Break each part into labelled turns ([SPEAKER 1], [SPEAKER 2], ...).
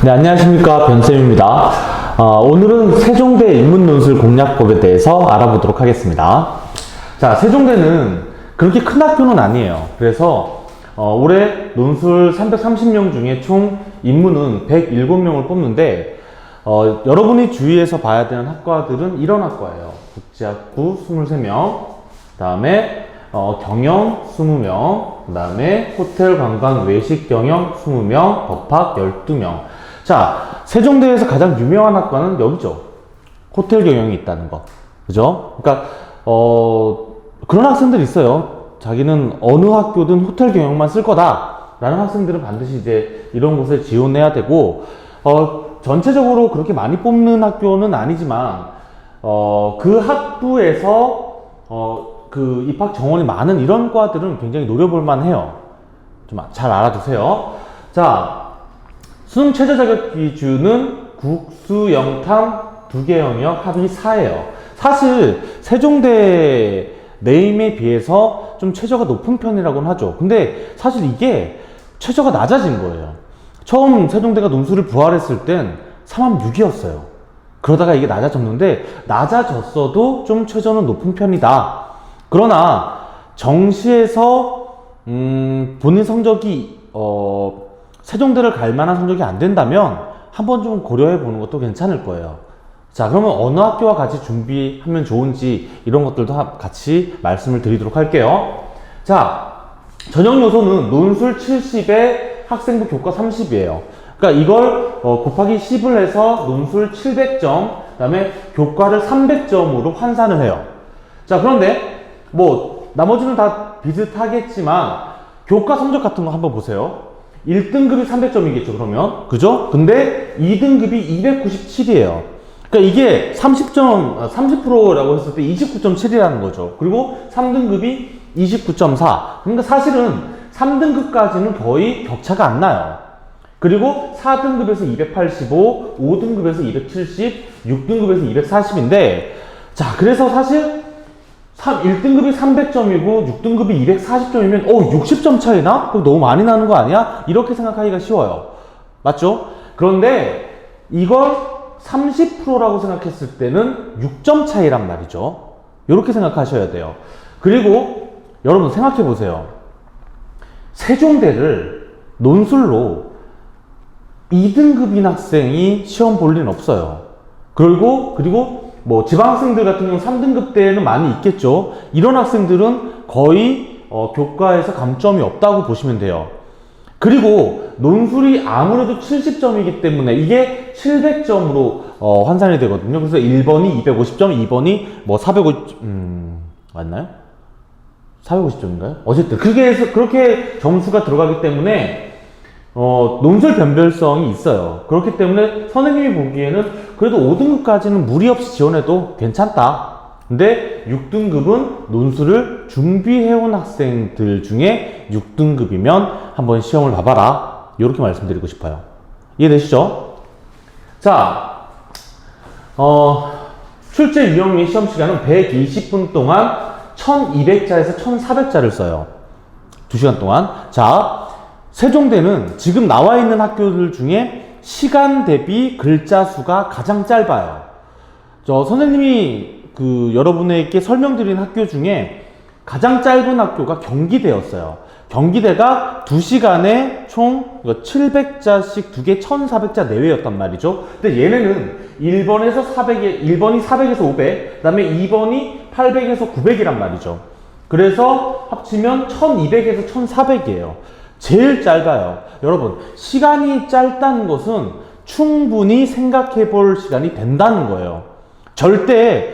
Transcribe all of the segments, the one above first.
[SPEAKER 1] 네, 안녕하십니까. 변쌤입니다. 오늘은 세종대 인문논술 공략법에 대해서 알아보도록 하겠습니다. 자, 세종대는 그렇게 큰 학교는 아니에요. 그래서 올해 논술 330명 중에 총 인문은 107명을 뽑는데 여러분이 주위에서 봐야 되는 학과들은 이런 학과예요. 국제학부 23명, 그 다음에 경영 20명, 그 다음에 호텔 관광 외식 경영 20명, 법학 12명. 자, 세종대에서 가장 유명한 학과는 여기죠. 호텔 경영이 있다는 거. 그죠? 그러니까, 그런 학생들이 있어요. 자기는 어느 학교든 호텔 경영만 쓸 거다. 라는 학생들은 반드시 이제 이런 곳에 지원해야 되고, 전체적으로 그렇게 많이 뽑는 학교는 아니지만, 그 학부에서, 그 입학 정원이 많은 이런 과들은 굉장히 노려볼 만해요. 좀 잘 알아두세요. 자, 수능 최저 자격 기준은 국수, 영탐, 2개 영역 합이 4예요. 사실 세종대 네임에 비해서 좀 최저가 높은 편이라고는 하죠. 근데 사실 이게 최저가 낮아진 거예요. 처음 세종대가 논술을 부활했을 땐 36이었어요. 그러다가 이게 낮아졌는데 낮아졌어도 좀 최저는 높은 편이다. 그러나 정시에서 본인 성적이 세종대를 갈 만한 성적이 안 된다면 한번 좀 고려해 보는 것도 괜찮을 거예요. 자, 그러면 어느 학교와 같이 준비하면 좋은지 이런 것들도 같이 말씀을 드리도록 할게요. 자, 전형 요소는 논술 70에 학생부 교과 30이에요. 그러니까 이걸 곱하기 10을 해서 논술 700점, 그 다음에 교과를 300점으로 환산을 해요. 자, 그런데 뭐 나머지는 다 비슷하겠지만 교과 성적 같은 거 한번 보세요. 1등급이 300점이겠죠, 그러면. 그죠? 근데 2등급이 297이에요. 그러니까 이게 30%라고 했을 때 29.7이라는 거죠. 그리고 3등급이 29.4. 그러니까 사실은 3등급까지는 거의 격차가 안 나요. 그리고 4등급에서 285, 5등급에서 270, 6등급에서 240인데, 자, 그래서 사실 1등급이 300점이고 6등급이 240점이면 60점 차이나? 그거 너무 많이 나는 거 아니야? 이렇게 생각하기가 쉬워요. 맞죠? 그런데 이걸 30%라고 생각했을 때는 6점 차이란 말이죠. 이렇게 생각하셔야 돼요. 그리고 여러분 생각해 보세요. 세종대를 논술로 2등급인 학생이 시험 볼 리는 없어요. 그리고 뭐 지방학생들 같은 경우는 3등급 때는 많이 있겠죠. 이런 학생들은 거의 교과에서 감점이 없다고 보시면 돼요. 그리고 논술이 아무래도 70점이기 때문에 이게 700점으로 환산이 되거든요. 그래서 1번이 250점, 2번이 뭐 450, 맞나요? 450점인가요? 어쨌든 그렇게 점수가 들어가기 때문에 논술 변별성이 있어요. 그렇기 때문에 선생님이 보기에는 그래도 5등급까지는 무리 없이 지원해도 괜찮다. 근데 6등급은 논술을 준비해온 학생들 중에 6등급이면 한번 시험을 봐봐라. 이렇게 말씀드리고 싶어요. 이해되시죠? 자, 출제 유형 및 시험 시간은 120분 동안 1200자에서 1400자를 써요. 2시간 동안. 자, 세종대는 지금 나와 있는 학교들 중에 시간 대비 글자 수가 가장 짧아요. 선생님이 여러분에게 설명드린 학교 중에 가장 짧은 학교가 경기대였어요. 경기대가 2시간에 총 700자씩 2개 1400자 내외였단 말이죠. 근데 얘네는 1번이 400에서 500, 그 다음에 2번이 800에서 900이란 말이죠. 그래서 합치면 1200에서 1400이에요. 제일 짧아요. 여러분, 시간이 짧다는 것은 충분히 생각해 볼 시간이 된다는 거예요. 절대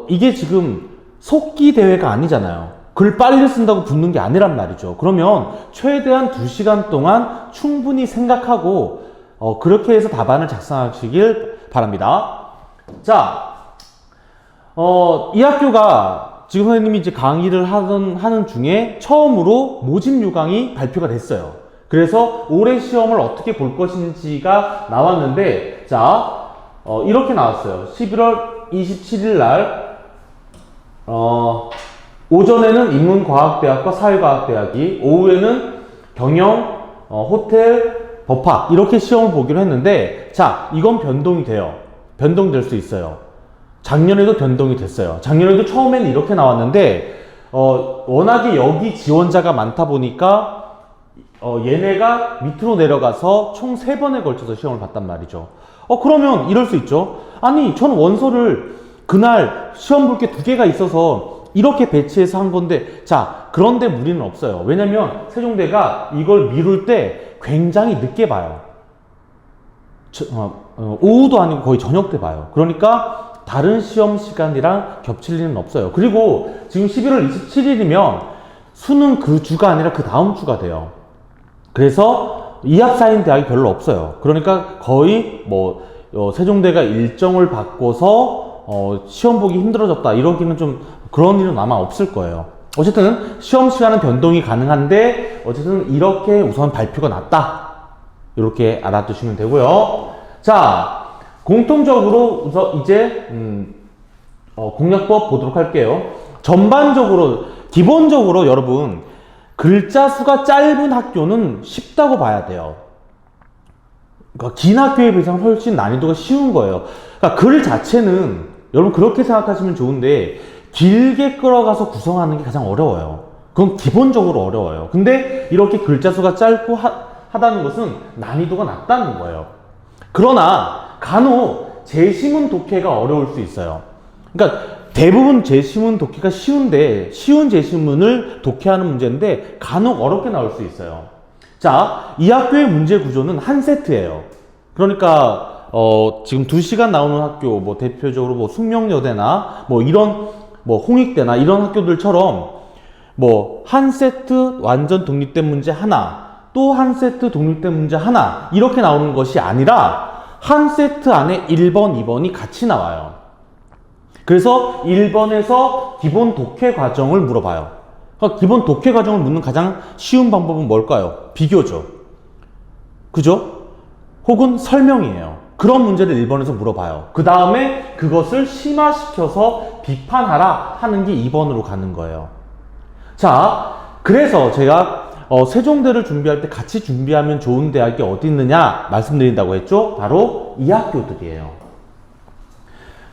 [SPEAKER 1] 이게 지금 속기 대회가 아니잖아요. 글 빨리 쓴다고 붙는 게 아니란 말이죠. 그러면 최대한 2시간 동안 충분히 생각하고 그렇게 해서 답안을 작성하시길 바랍니다. 자, 이 학교가 지금 선생님이 이제 강의를 하는 중에 처음으로 모집 요강이 발표가 됐어요. 그래서 올해 시험을 어떻게 볼 것인지가 나왔는데, 자, 이렇게 나왔어요. 11월 27일 날, 오전에는 인문과학대학과 사회과학대학이, 오후에는 경영, 호텔, 법학 이렇게 시험을 보기로 했는데, 자, 이건 변동이 돼요. 변동될 수 있어요. 작년에도 변동이 됐어요. 작년에도 처음에는 이렇게 나왔는데 워낙에 여기 지원자가 많다 보니까 얘네가 밑으로 내려가서 총 3번에 걸쳐서 시험을 봤단 말이죠. 그러면 이럴 수 있죠. 아니, 저는 원서를 그날 시험 볼 게 2개가 있어서 이렇게 배치해서 한 건데, 자, 그런데 무리는 없어요. 왜냐면 세종대가 이걸 미룰 때 굉장히 늦게 봐요. 오후도 아니고 거의 저녁 때 봐요. 그러니까 다른 시험 시간이랑 겹칠 일은 없어요. 그리고 지금 11월 27일이면 수능 그 주가 아니라 그 다음 주가 돼요. 그래서 이합 쌓인 대학이 별로 없어요. 그러니까 거의 세종대가 일정을 바꿔서 시험 보기 힘들어졌다 이러기는 좀 그런 일은 아마 없을 거예요. 어쨌든 시험 시간은 변동이 가능한데 어쨌든 이렇게 우선 발표가 났다, 이렇게 알아두시면 되고요. 자, 공통적으로 우선 이제 공략법 보도록 할게요. 전반적으로 기본적으로 여러분 글자 수가 짧은 학교는 쉽다고 봐야 돼요. 그러니까 긴 학교에 비해서 훨씬 난이도가 쉬운 거예요. 그러니까 글 자체는 여러분 그렇게 생각하시면 좋은데 길게 끌어가서 구성하는 게 가장 어려워요. 그건 기본적으로 어려워요. 근데 이렇게 글자 수가 짧고 하다는 것은 난이도가 낮다는 거예요. 그러나 간혹 제시문 독해가 어려울 수 있어요. 그러니까 대부분 제시문 독해가 쉬운데 쉬운 제시문을 독해하는 문제인데 간혹 어렵게 나올 수 있어요. 자, 이 학교의 문제 구조는 한 세트예요. 그러니까 지금 2시간 나오는 학교, 대표적으로 숙명여대나 이런 홍익대나 이런 학교들처럼 한 세트 완전 독립된 문제 하나, 또 한 세트 독립된 문제 하나 이렇게 나오는 것이 아니라 한 세트 안에 1번, 2번이 같이 나와요. 그래서 1번에서 기본 독해 과정을 물어봐요. 그러니까 기본 독해 과정을 묻는 가장 쉬운 방법은 뭘까요? 비교죠. 그죠? 혹은 설명이에요. 그런 문제를 1번에서 물어봐요. 그 다음에 그것을 심화시켜서 비판하라 하는 게 2번으로 가는 거예요. 자, 그래서 제가 세종대를 준비할 때 같이 준비하면 좋은 대학이 어디 있느냐 말씀드린다고 했죠? 바로 이 학교들이에요.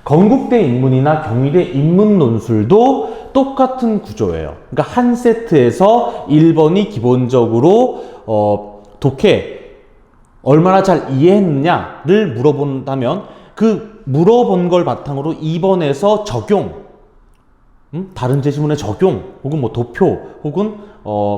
[SPEAKER 1] 건국대 인문이나 경희대 인문논술도 똑같은 구조예요. 그러니까 한 세트에서 1번이 기본적으로 독해 얼마나 잘 이해했느냐를 물어본다면 그 물어본 걸 바탕으로 2번에서 적용, 다른 제시문의 적용, 혹은 도표, 혹은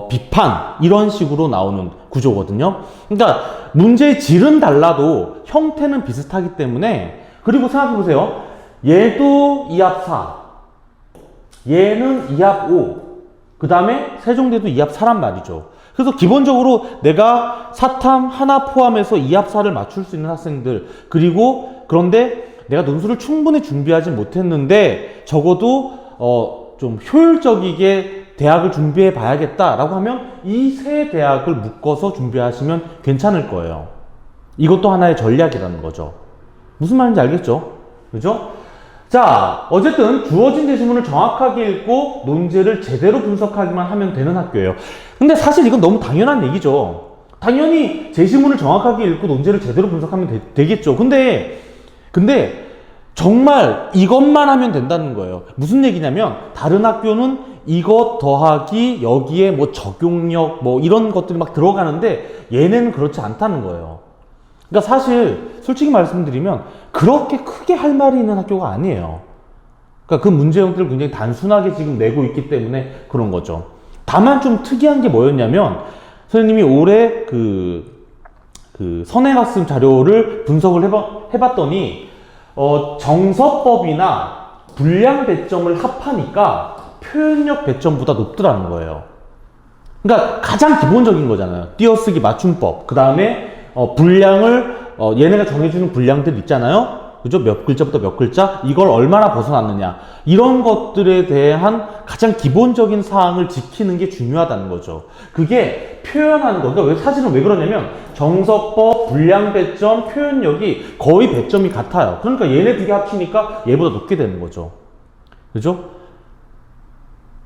[SPEAKER 1] 비판 이런 식으로 나오는 구조거든요. 그러니까 문제의 질은 달라도 형태는 비슷하기 때문에. 그리고 생각해 보세요. 얘도 2합 4, 얘는 2합 5, 그 다음에 세종대도 2합 4란 말이죠. 그래서 기본적으로 내가 사탐 하나 포함해서 2합 4를 맞출 수 있는 학생들, 그런데 내가 논술을 충분히 준비하지 못했는데 적어도 좀 효율적이게 대학을 준비해 봐야겠다라고 하면 이 세 대학을 묶어서 준비하시면 괜찮을 거예요. 이것도 하나의 전략이라는 거죠. 무슨 말인지 알겠죠? 그죠? 자, 어쨌든 주어진 제시문을 정확하게 읽고 논제를 제대로 분석하기만 하면 되는 학교예요. 근데 사실 이건 너무 당연한 얘기죠. 당연히 제시문을 정확하게 읽고 논제를 제대로 분석하면 되겠죠. 근데 정말 이것만 하면 된다는 거예요. 무슨 얘기냐면 다른 학교는 이것 더하기 여기에 적용력 이런 것들이 막 들어가는데 얘네는 그렇지 않다는 거예요. 그러니까 사실 솔직히 말씀드리면 그렇게 크게 할 말이 있는 학교가 아니에요. 그러니까 그 문제 형태를 굉장히 단순하게 지금 내고 있기 때문에 그런 거죠. 다만 좀 특이한 게 뭐였냐면 선생님이 올해 그 선행학습 자료를 분석을 해봤더니 정서법이나 분량 배점을 합하니까 표현력 배점보다 높더라는 거예요. 그러니까 가장 기본적인 거잖아요. 띄어쓰기 맞춤법, 그 다음에 분량을 얘네가 정해주는 분량들 있잖아요. 그죠? 몇 글자부터 몇 글자, 이걸 얼마나 벗어났느냐, 이런 것들에 대한 가장 기본적인 사항을 지키는 게 중요하다는 거죠. 그게 표현하는 거. 그러니까 사실은 왜 그러냐면 정서법, 분량 배점, 표현력이 거의 배점이 같아요. 그러니까 얘네 두 개 합치니까 얘보다 높게 되는 거죠. 그죠?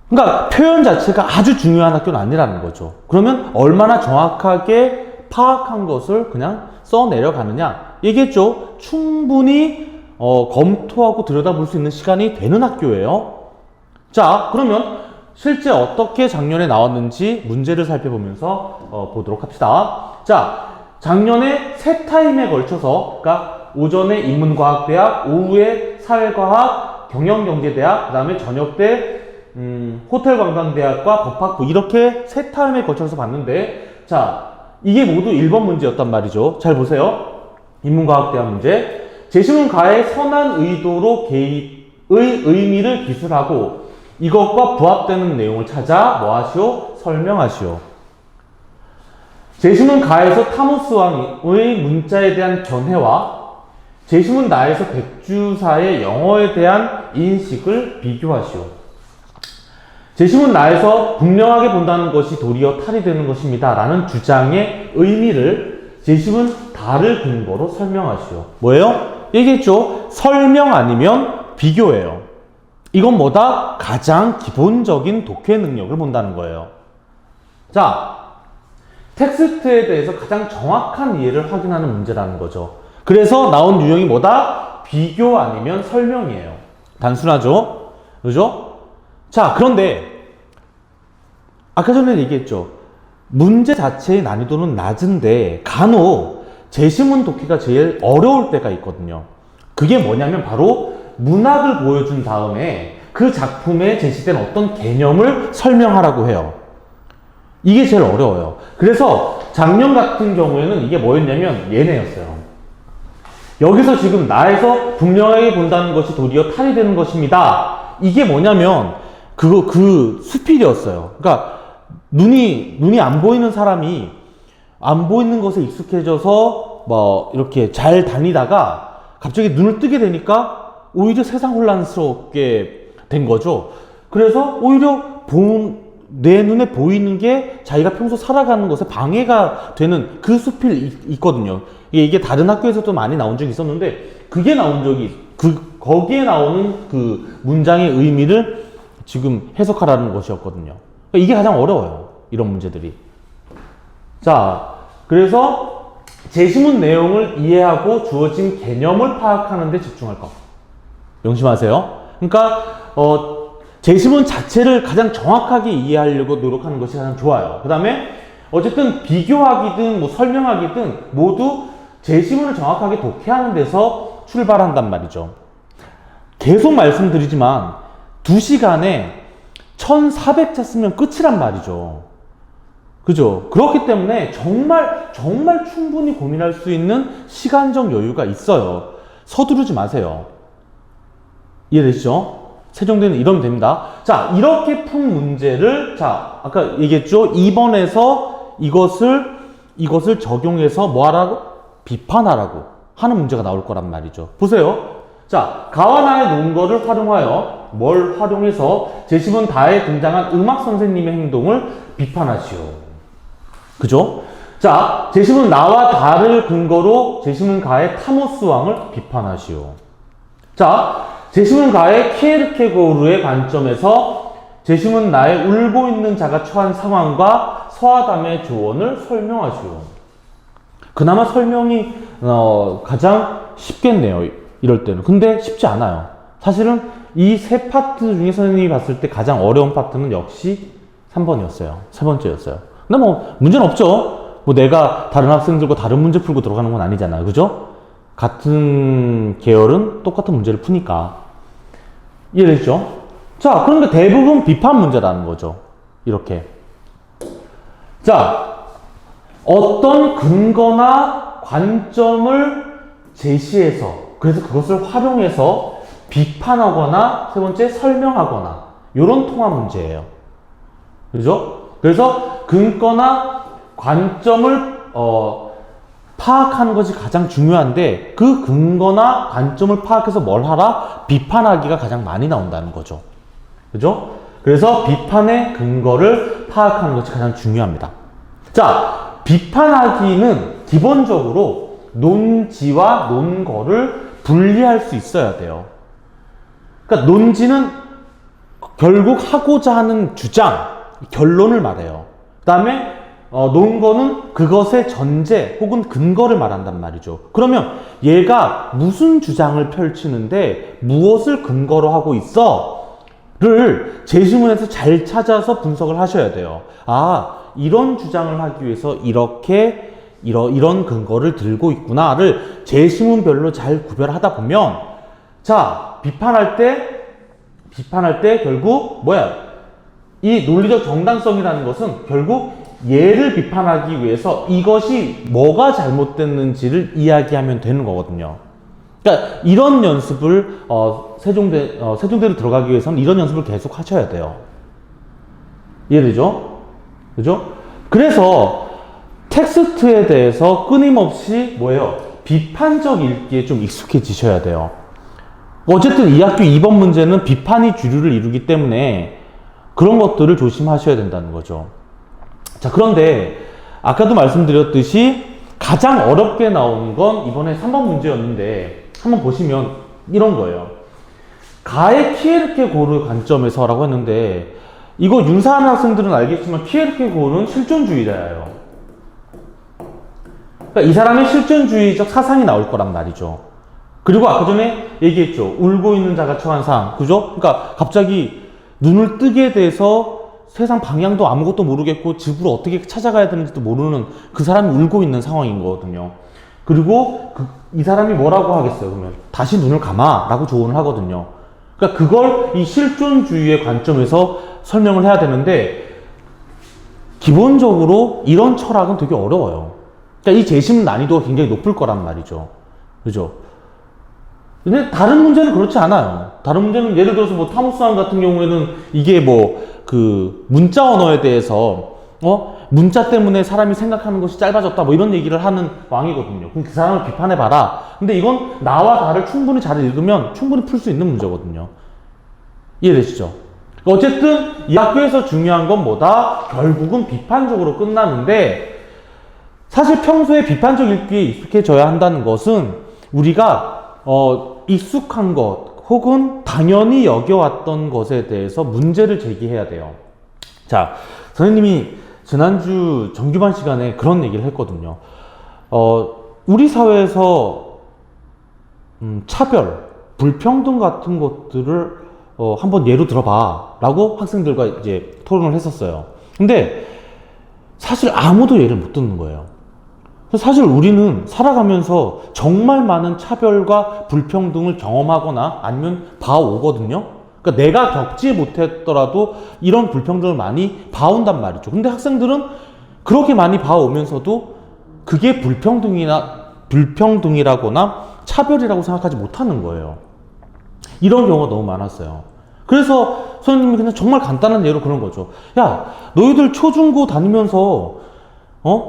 [SPEAKER 1] 그러니까 표현 자체가 아주 중요한 학교는 아니라는 거죠. 그러면 얼마나 정확하게 파악한 것을 그냥 써 내려가느냐 얘기했죠. 충분히 검토하고 들여다볼 수 있는 시간이 되는 학교예요. 자, 그러면 실제 어떻게 작년에 나왔는지 문제를 살펴보면서 보도록 합시다. 자, 작년에 세 타임에 걸쳐서, 그러니까 오전에 인문과학대학, 오후에 사회과학, 경영경제대학, 그 다음에 저녁 때 호텔관광대학과 법학부, 이렇게 세 타임에 걸쳐서 봤는데, 자, 이게 모두 1번 문제였단 말이죠. 잘 보세요. 인문과학대학 문제. 제시문 가의 선한 의도로 개입의 의미를 기술하고 이것과 부합되는 내용을 찾아 뭐 하시오? 설명하시오. 제시문 가에서 타모스 왕의 문자에 대한 견해와 제시문 나에서 백주사의 영어에 대한 인식을 비교하시오. 제시문 나에서 분명하게 본다는 것이 도리어 탈이 되는 것입니다. 라는 주장의 의미를 제시문 다를 근거로 설명하시오. 뭐예요? 얘기했죠? 설명 아니면 비교예요. 이건 뭐다? 가장 기본적인 독해 능력을 본다는 거예요. 자, 텍스트에 대해서 가장 정확한 이해를 확인하는 문제라는 거죠. 그래서 나온 유형이 뭐다? 비교 아니면 설명이에요. 단순하죠? 그죠? 자, 그런데 아까 전에 얘기했죠. 문제 자체의 난이도는 낮은데 간혹 제시문 독해가 제일 어려울 때가 있거든요. 그게 뭐냐면 바로 문학을 보여준 다음에 그 작품에 제시된 어떤 개념을 설명하라고 해요. 이게 제일 어려워요. 그래서 작년 같은 경우에는 이게 뭐였냐면 얘네였어요. 여기서 지금 나에서 분명하게 본다는 것이 도리어 탈이 되는 것입니다. 이게 뭐냐면 그 수필이었어요. 그러니까 눈이 안 보이는 사람이 안 보이는 것에 익숙해져서 뭐 이렇게 잘 다니다가 갑자기 눈을 뜨게 되니까 오히려 세상 혼란스럽게 된 거죠. 그래서 오히려 내 눈에 보이는 게 자기가 평소 살아가는 것에 방해가 되는 그 수필이 있거든요. 이게 다른 학교에서도 많이 나온 적이 있었는데 그게 나온 적이 거기에 나오는 그 문장의 의미를 지금 해석하라는 것이었거든요. 이게 가장 어려워요. 이런 문제들이. 자, 그래서 제시문 내용을 이해하고 주어진 개념을 파악하는 데 집중할 것. 명심하세요. 그러니까 제시문 자체를 가장 정확하게 이해하려고 노력하는 것이 가장 좋아요. 그 다음에 어쨌든 비교하기든 뭐 설명하기든 모두 제시문을 정확하게 독해하는 데서 출발한단 말이죠. 계속 말씀드리지만 2시간에 1400자 쓰면 끝이란 말이죠. 그죠? 그렇기 때문에 정말 충분히 고민할 수 있는 시간적 여유가 있어요. 서두르지 마세요. 이해되시죠? 세종대는 이러면 됩니다. 자, 이렇게 푼 문제를, 자, 아까 얘기했죠? 2번에서 이것을 적용해서 뭐 하라고? 비판하라고 하는 문제가 나올 거란 말이죠. 보세요. 자, 가와 나의 논거를 활용하여 뭘 활용해서 제시문 다에 등장한 음악 선생님의 행동을 비판하시오. 그죠? 자, 제시문 나와 다를 근거로 제시문 가의 타모스 왕을 비판하시오. 자, 제시문 가의 키에르케고르의 관점에서 제시문 나의 울고 있는 자가 처한 상황과 서아담의 조언을 설명하시오. 그나마 설명이 가장 쉽겠네요. 이럴 때는. 근데 쉽지 않아요. 사실은 이 세 파트 중에 선생님이 봤을 때 가장 어려운 파트는 역시 3번이었어요. 세 번째였어요. 근데 뭐 문제는 없죠. 뭐 내가 다른 학생들과 다른 문제 풀고 들어가는 건 아니잖아요. 그죠? 같은 계열은 똑같은 문제를 푸니까. 이해되죠? 자, 그런데 대부분 비판 문제라는 거죠. 이렇게. 자, 어떤 근거나 관점을 제시해서, 그래서 그것을 활용해서 비판하거나, 세 번째, 설명하거나, 요런 통합 문제예요. 그죠? 그래서 근거나 관점을, 파악하는 것이 가장 중요한데 그 근거나 관점을 파악해서 뭘 하라? 비판하기가 가장 많이 나온다는 거죠. 그죠? 그래서 비판의 근거를 파악하는 것이 가장 중요합니다. 자, 비판하기는 기본적으로 논지와 논거를 분리할 수 있어야 돼요. 그러니까 논지는 결국 하고자 하는 주장, 결론을 말해요. 그 다음에 놓은 거는 그것의 전제 혹은 근거를 말한단 말이죠. 그러면 얘가 무슨 주장을 펼치는데 무엇을 근거로 하고 있어? 를 제시문에서 잘 찾아서 분석을 하셔야 돼요. 아, 이런 주장을 하기 위해서 이런 근거를 들고 있구나를 제시문별로 잘 구별하다 보면, 자, 비판할 때 결국 뭐야? 이 논리적 정당성이라는 것은 결국 얘를 비판하기 위해서 이것이 뭐가 잘못됐는지를 이야기하면 되는 거거든요. 그러니까 이런 연습을 세종대로 들어가기 위해서는 이런 연습을 계속 하셔야 돼요. 이해되죠? 그죠? 그래서 텍스트에 대해서 끊임없이 뭐예요? 비판적 읽기에 좀 익숙해지셔야 돼요. 어쨌든 이 학교 2번 문제는 비판이 주류를 이루기 때문에 그런 것들을 조심하셔야 된다는 거죠. 자, 그런데 아까도 말씀드렸듯이 가장 어렵게 나온 건 이번에 3번 문제였는데 한번 보시면 이런 거예요. 가의 키에르케고르 관점에서라고 했는데, 이거 윤사하는 학생들은 알겠지만 키에르케고르는 실존주의자예요. 그러니까 이 사람의 실존주의적 사상이 나올 거란 말이죠. 그리고 아까 전에 얘기했죠. 울고 있는 자가 처한 상황. 그죠? 그러니까 갑자기 눈을 뜨게 돼서 세상 방향도 아무것도 모르겠고 집으로 어떻게 찾아가야 되는지도 모르는 그 사람이 울고 있는 상황인 거거든요. 그리고 이 사람이 뭐라고 하겠어요? 그러면 다시 눈을 감아 라고 조언을 하거든요. 그러니까 그걸 이 실존주의의 관점에서 설명을 해야 되는데, 기본적으로 이런 철학은 되게 어려워요. 그러니까 이 재심 난이도가 굉장히 높을 거란 말이죠. 그죠? 근데 다른 문제는 그렇지 않아요. 다른 문제는 예를 들어서 뭐 타모스왕 같은 경우에는 이게 뭐 그 문자 언어에 대해서 문자 때문에 사람이 생각하는 것이 짧아졌다 뭐 이런 얘기를 하는 왕이거든요. 그럼 그 사람을 비판해봐라. 근데 이건 나와 다를 충분히 잘 읽으면 충분히 풀 수 있는 문제거든요. 이해되시죠? 어쨌든 이 학교에서 중요한 건 뭐다? 결국은 비판적으로 끝나는데, 사실 평소에 비판적 읽기에 익숙해져야 한다는 것은 우리가 익숙한 것 혹은 당연히 여겨왔던 것에 대해서 문제를 제기해야 돼요. 자, 선생님이 지난주 정규반 시간에 그런 얘기를 했거든요. 우리 사회에서 차별, 불평등 같은 것들을 한번 예로 들어봐 라고 학생들과 이제 토론을 했었어요. 근데 사실 아무도 예를 못 듣는 거예요. 사실 우리는 살아가면서 정말 많은 차별과 불평등을 경험하거나 아니면 봐오거든요. 그러니까 내가 겪지 못했더라도 이런 불평등을 많이 봐온단 말이죠. 근데 학생들은 그렇게 많이 봐오면서도 그게 불평등이라거나 차별이라고 생각하지 못하는 거예요. 이런 경우가 너무 많았어요. 그래서 선생님이 그냥 정말 간단한 예로 그런 거죠. 야, 너희들 초중고 다니면서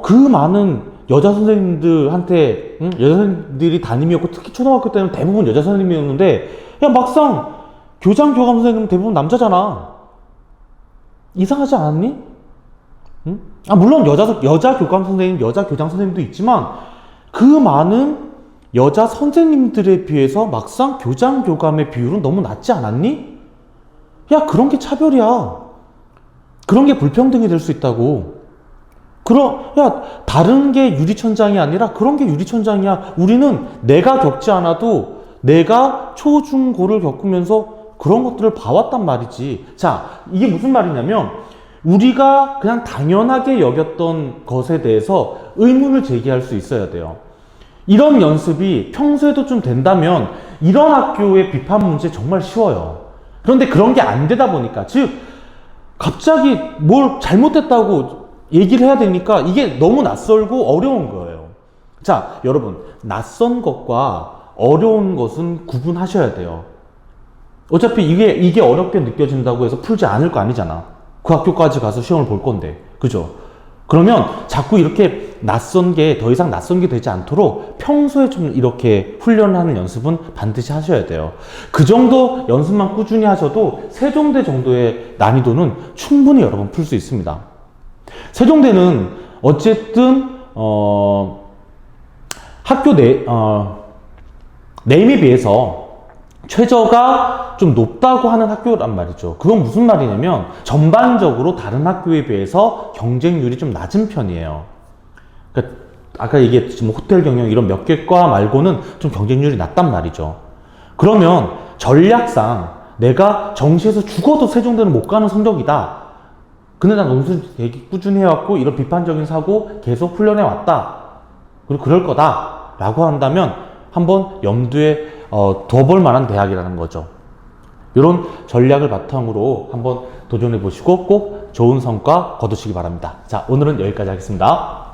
[SPEAKER 1] 그 많은 여자 선생님들한테 여자 선생님들이 담임이었고, 특히 초등학교 때는 대부분 여자 선생님이었는데, 야, 막상 교장 교감 선생님은 대부분 남자잖아. 이상하지 않았니? 응? 아, 물론 여자 교감 선생님, 여자 교장 선생님도 있지만 그 많은 여자 선생님들에 비해서 막상 교장 교감의 비율은 너무 낮지 않았니? 야, 그런 게 차별이야. 그런 게 불평등이 될 수 있다고. 야, 다른 게 유리천장이 아니라 그런 게 유리천장이야. 우리는 내가 겪지 않아도 내가 초중고를 겪으면서 그런 것들을 봐왔단 말이지. 자, 이게 무슨 말이냐면, 우리가 그냥 당연하게 여겼던 것에 대해서 의문을 제기할 수 있어야 돼요. 이런 연습이 평소에도 좀 된다면 이런 학교의 비판 문제 정말 쉬워요. 그런데 그런 게 안 되다 보니까, 즉 갑자기 뭘 잘못했다고 얘기를 해야 되니까 이게 너무 낯설고 어려운 거예요. 자, 여러분, 낯선 것과 어려운 것은 구분하셔야 돼요. 어차피 이게 어렵게 느껴진다고 해서 풀지 않을 거 아니잖아. 그 학교까지 가서 시험을 볼 건데. 그죠? 그러면 자꾸 이렇게 낯선 게 더 이상 낯선 게 되지 않도록 평소에 좀 이렇게 훈련하는 연습은 반드시 하셔야 돼요. 그 정도 연습만 꾸준히 하셔도 세종대 정도의 난이도는 충분히 여러분 풀 수 있습니다. 세종대는 어쨌든 학교 네임에 비해서 최저가 좀 높다고 하는 학교란 말이죠. 그건 무슨 말이냐면 전반적으로 다른 학교에 비해서 경쟁률이 좀 낮은 편이에요. 그러니까 아까 얘기했듯이 뭐 호텔 경영 이런 몇 개 과 말고는 좀 경쟁률이 낮단 말이죠. 그러면 전략상 내가 정시에서 죽어도 세종대는 못 가는 성적이다. 근데 난 논술 되게 꾸준히 해왔고 이런 비판적인 사고 계속 훈련해왔다. 그리고 그럴 거다. 라고 한다면 한번 염두에 둬볼 만한 대학이라는 거죠. 이런 전략을 바탕으로 한번 도전해 보시고 꼭 좋은 성과 거두시기 바랍니다. 자, 오늘은 여기까지 하겠습니다.